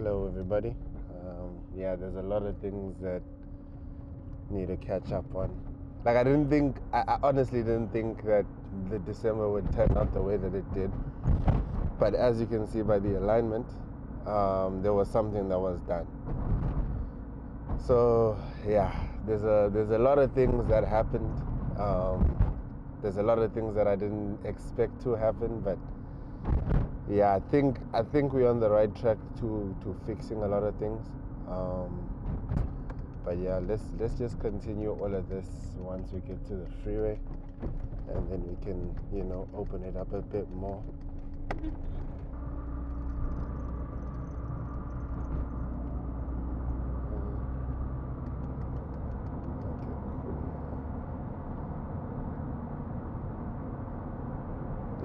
Hello everybody. Yeah, there's a lot of things that need to catch up on. Like I honestly didn't think that the December would turn out the way that it did. But as you can see by the alignment, there was something that was done. So yeah, there's a lot of things that happened. There's a lot of things that I didn't expect to happen, but yeah, I think we're on the right track to fixing a lot of things. But yeah, let's just continue all of this once we get to the freeway, and then we can open it up a bit more.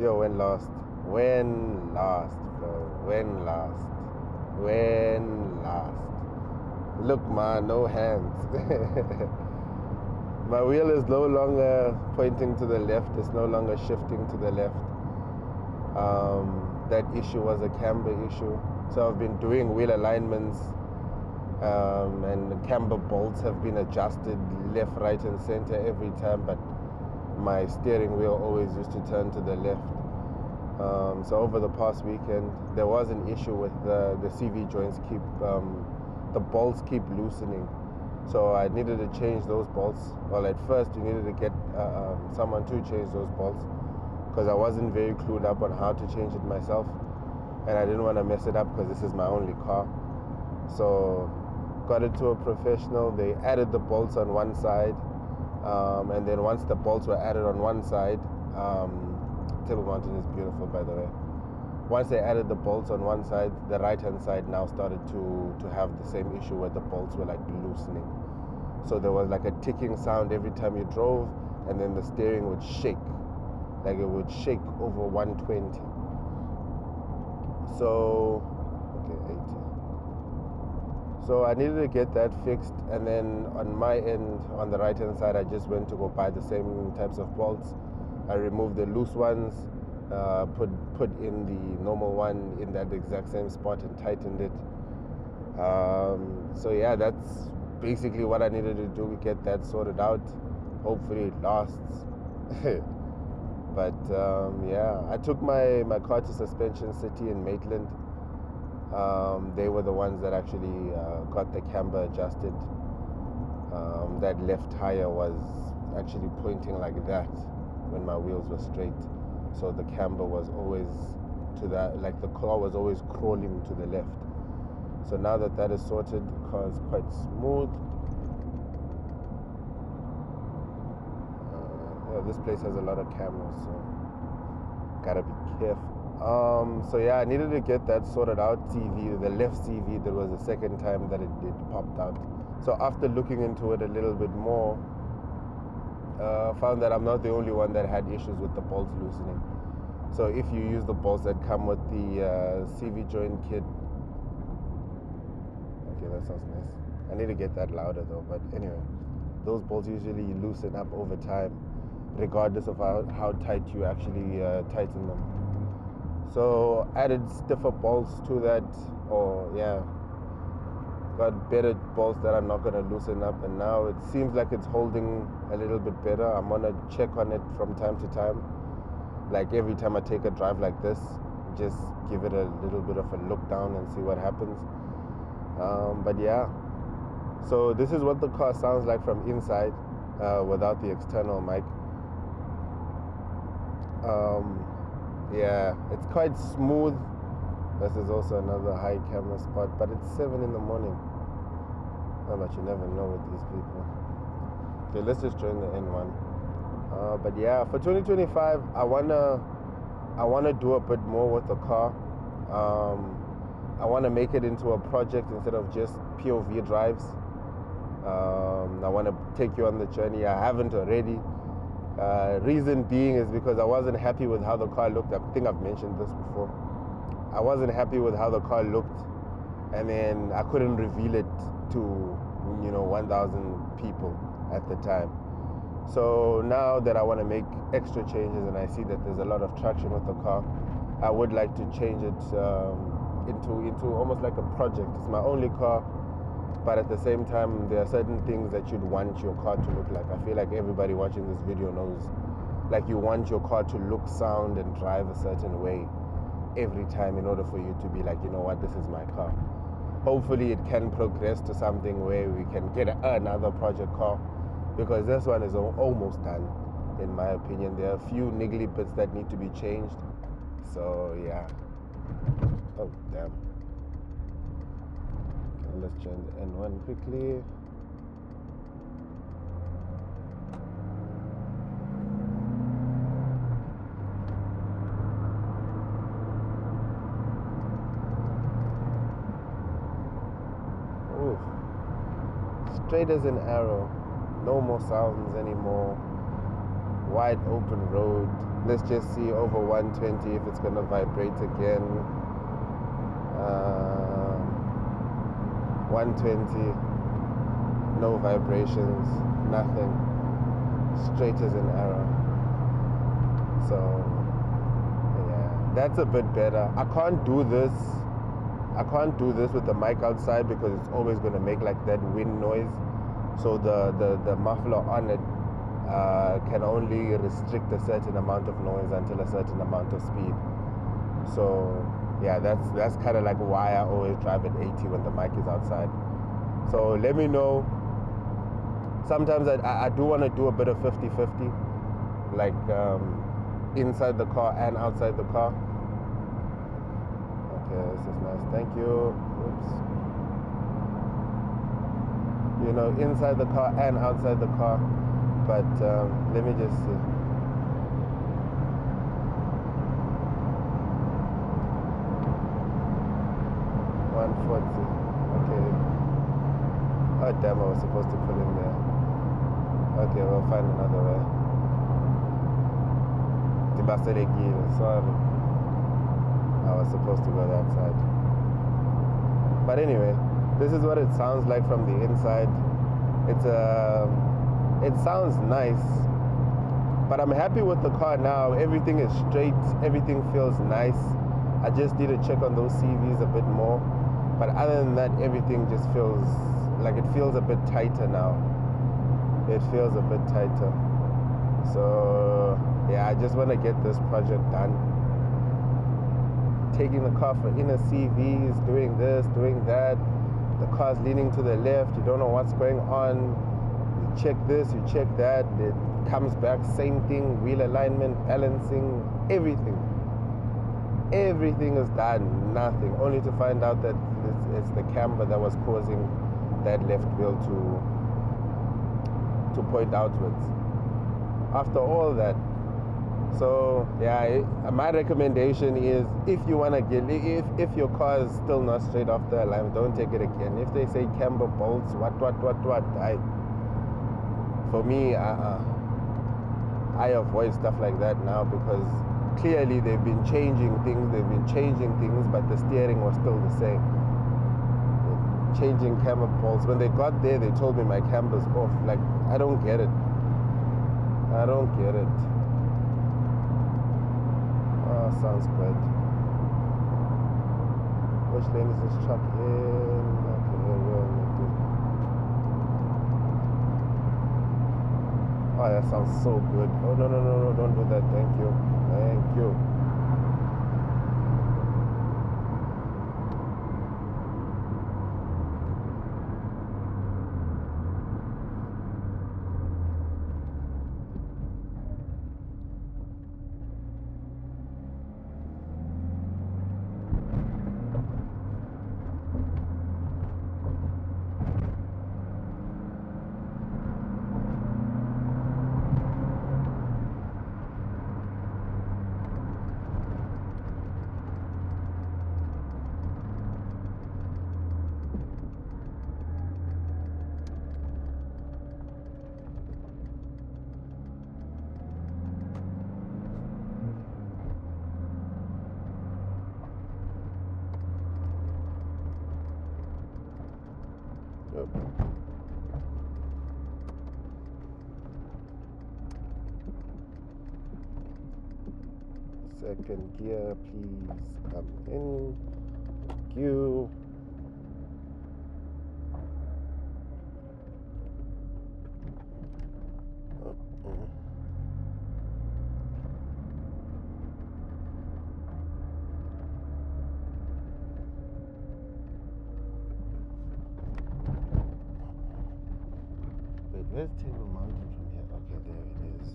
Yo, when last, bro? When last? Look, man, no hands. My wheel is no longer pointing to the left. It's no longer shifting to the left. That issue was a camber issue. So I've been doing wheel alignments, and the camber bolts have been adjusted left, right, and center every time, but my steering wheel always used to turn to the left. So over the past weekend, there was an issue with the CV joints the bolts keep loosening. So I needed to change those bolts. Well, at first you needed to get someone to change those bolts, because I wasn't very clued up on how to change it myself, and I didn't want to mess it up because this is my only car. So got it to a professional. They added the bolts on one side, and then once the bolts were added on one side, Table Mountain is beautiful, by the way. Once they added the bolts on one side, the right hand side now started to have the same issue where the bolts were like loosening. So there was like a ticking sound every time you drove, and then the steering would shake, like it would shake over 120. So okay, 80. So I needed to get that fixed, and then on my end, on the right hand side, I just went to go buy the same types of bolts. I removed the loose ones, put in the normal one in that exact same spot and tightened it. So yeah, that's basically what I needed to do to get that sorted out. Hopefully it lasts. But yeah, I took my car to Suspension City in Maitland. They were the ones that actually got the camber adjusted. That left tire was actually pointing like that when my wheels were straight. So the camber was always to that, like the car was always crawling to the left. So now that is sorted, the car is quite smooth. This place has a lot of cameras, so gotta be careful. So yeah, I needed to get that sorted out. CV, the left CV, there was a second time that it popped out. So after looking into it a little bit more, found that I'm not the only one that had issues with the bolts loosening. So if you use the bolts that come with the CV joint kit, okay, that sounds nice. I need to get that louder though, but anyway, those bolts usually loosen up over time, regardless of how tight you actually tighten them. So added stiffer bolts to that, or yeah, got better bolts that are not going to loosen up, and now it seems like it's holding a little bit better. I'm going to check on it from time to time. Like every time I take a drive like this, just give it a little bit of a look down and see what happens. But yeah, so this is what the car sounds like from inside without the external mic. Yeah, it's quite smooth. This is also another high camera spot, but it's 7 in the morning. Oh, but you never know with these people. Okay, let's just join the N1. But yeah, for 2025, I wanna do a bit more with the car. I wanna make it into a project instead of just POV drives. I wanna take you on the journey. I haven't already. Reason being is because I wasn't happy with how the car looked. I think I've mentioned this before. I wasn't happy with how the car looked, and then I couldn't reveal it to 1,000 people at the time. So now that I want to make extra changes and I see that there's a lot of traction with the car, I would like to change it into almost like a project. It's my only car, but at the same time, there are certain things that you'd want your car to look like. I feel like everybody watching this video knows, like, you want your car to look, sound, and drive a certain way every time in order for you to be like, you know what, this is my car. Hopefully it can progress to something where we can get another project car, because this one is almost done, in my opinion. There are a few niggly bits that need to be changed. So yeah. Oh damn. Okay, let's change N1 quickly. Oof. Straight as an arrow. No more sounds anymore. Wide open road. Let's just see over 120 if it's gonna vibrate again. 120, no vibrations, nothing, straight as an arrow. So yeah, that's a bit better. I can't do this with the mic outside, because it's always going to make like that wind noise. So the muffler on it can only restrict a certain amount of noise until a certain amount of speed. So yeah, that's kind of like why I always drive at 80 when the mic is outside. So let me know. Sometimes I do want to do a bit of 50-50, like inside the car and outside the car. Okay, this is nice. Thank you. Oops. You know, inside the car and outside the car. But let me just see. 140. Okay. Oh damn, I was supposed to put in there. Okay, we'll find another way. Sorry. I was supposed to go that side. But anyway, this is what it sounds like from the inside. It sounds nice. But I'm happy with the car now. Everything is straight. Everything feels nice. I just need to check on those CVs a bit more. But other than that, everything just feels like it feels a bit tighter now. It feels a bit tighter. So yeah, I just want to get this project done. Taking the car for inner CVs, doing this, doing that. The car's leaning to the left. You don't know what's going on. You check this, you check that. It comes back, same thing. Wheel alignment, balancing, everything. Everything is done, nothing. Only to find out that it's the camber that was causing that left wheel to point outwards. After all that, so yeah, my recommendation is, if you want to get, if your car is still not straight off the alignment, don't take it again. If they say camber bolts, what, for me, I avoid stuff like that now, because clearly they've been changing things, but the steering was still the same. Changing camber bolts. When they got there, they told me my camber's off. Like, I don't get it. Oh, sounds good. Which lane is this truck in? Okay, we'll make it. Oh, that sounds so good. Oh, no, don't do that. Thank you. Yep. Second gear, please come in. Thank you. Wait, where's Table Mountain from here? Okay, there it is.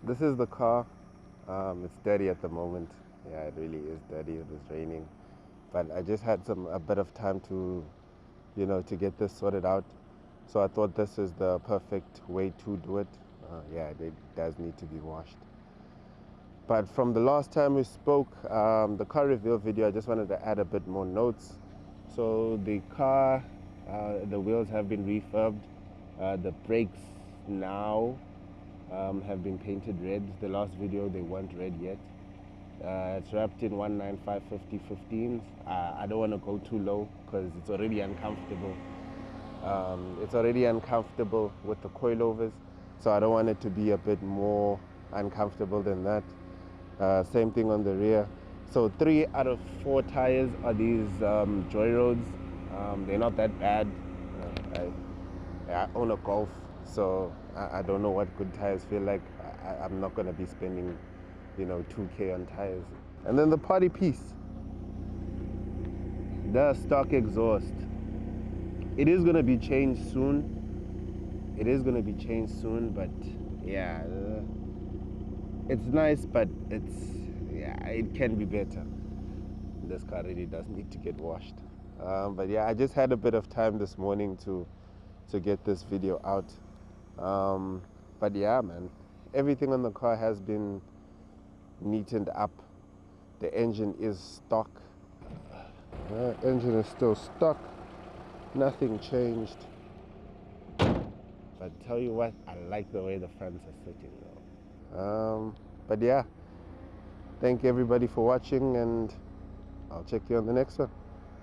This is the car. It's dirty at the moment. Yeah, it really is dirty. It was raining, but I just had a bit of time to, to get this sorted out. So I thought this is the perfect way to do it. Yeah, it does need to be washed. But from the last time we spoke, the car reveal video, I just wanted to add a bit more notes. So the car, the wheels have been refurbed. The brakes now have been painted red. The last video they weren't red yet. It's wrapped in 195/50/15s. I don't want to go too low because it's already uncomfortable. It's already uncomfortable with the coilovers, so I don't want it to be a bit more uncomfortable than that. Same thing on the rear. So 3 out of 4 tires are these Joy Roads. They're not that bad. I own a Golf, so I don't know what good tires feel like. I'm not going to be spending, 2K on tires. And then the party piece, the stock exhaust. It is going to be changed soon. But yeah, it's nice, but it can be better. This car really does need to get washed. But yeah, I just had a bit of time this morning to get this video out. But yeah, man, everything on the car has been neatened up. The engine is stock. Engine is still stuck. Nothing changed. But tell you what, I like the way the fronts are sitting though. But yeah, thank everybody for watching, and I'll check you on the next one.